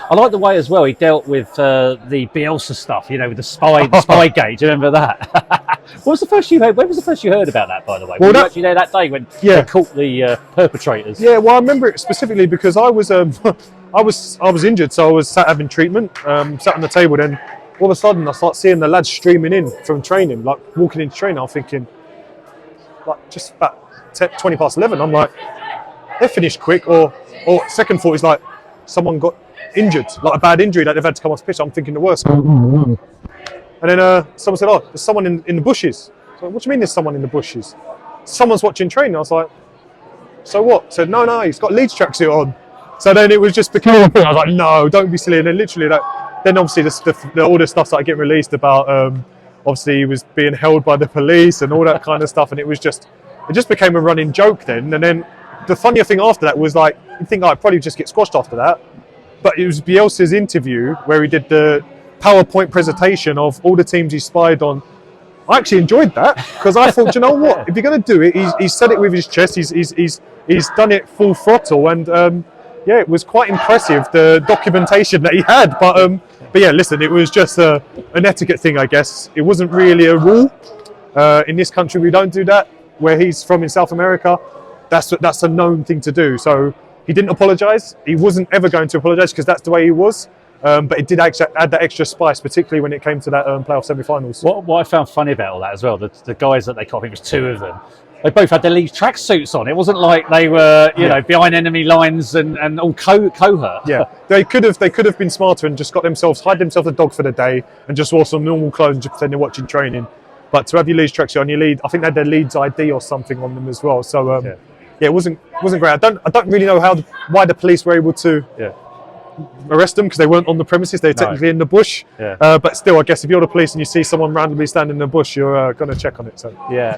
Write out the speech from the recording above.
I like the way as well he dealt with the Bielsa stuff, you know, with the spy gate. Do you remember that? What was the first you heard? When was the first you heard about that, by the way? Well, were you actually there that day when they caught the perpetrators? Yeah, well, I remember it specifically because I was I was injured, so I was sat having treatment, sat on the table. Then all of a sudden, I start seeing the lads streaming in from training, like walking into training. I'm thinking, like, just about 20 past 11. I'm like, they finished quick. Or second thought is like, someone got injured, like a bad injury that they've had to come off the pitch. I'm thinking the worst. And then someone said, "Oh, there's someone in the bushes." So, what do you mean there's someone in the bushes? Someone's watching training. I was like, so what? Said, no, he's got Leeds tracksuit on. So then it was just becoming a thing. I was like, no, don't be silly. And then literally, then obviously all the stuff started getting released about, obviously he was being held by the police and all that kind of stuff. And it just became a running joke then. And then the funnier thing after that was like, you think I'd probably just get squashed after that. But it was Bielsa's interview where he did the PowerPoint presentation of all the teams he spied on. I actually enjoyed that because I thought, you know what? If you're going to do it, he's said it with his chest. He's done it full throttle, and yeah, it was quite impressive the documentation that he had. But yeah, listen, it was just an etiquette thing, I guess. It wasn't really a rule. In this country, we don't do that. Where he's from in South America, that's a known thing to do. So he didn't apologise. He wasn't ever going to apologise because that's the way he was. But it did actually add that extra spice, particularly when it came to that playoff semi-finals. What I found funny about all that as well, the guys that they caught, I think it was two of them, they both had their Leeds tracksuits on. It wasn't like they were, you know, behind enemy lines and all cohort. Yeah, they could have been smarter and just hide themselves a dog for the day and just wore some normal clothes and just pretend they're watching training. But to have your Leeds tracksuit on your Leeds, I think they had their Leeds ID or something on them as well. So yeah, it wasn't great. I don't really know why the police were able to arrest them because they weren't on the premises. They were technically in the bush. But still, I guess if you're the police and you see someone randomly standing in the bush, you're going to check on it. So yeah.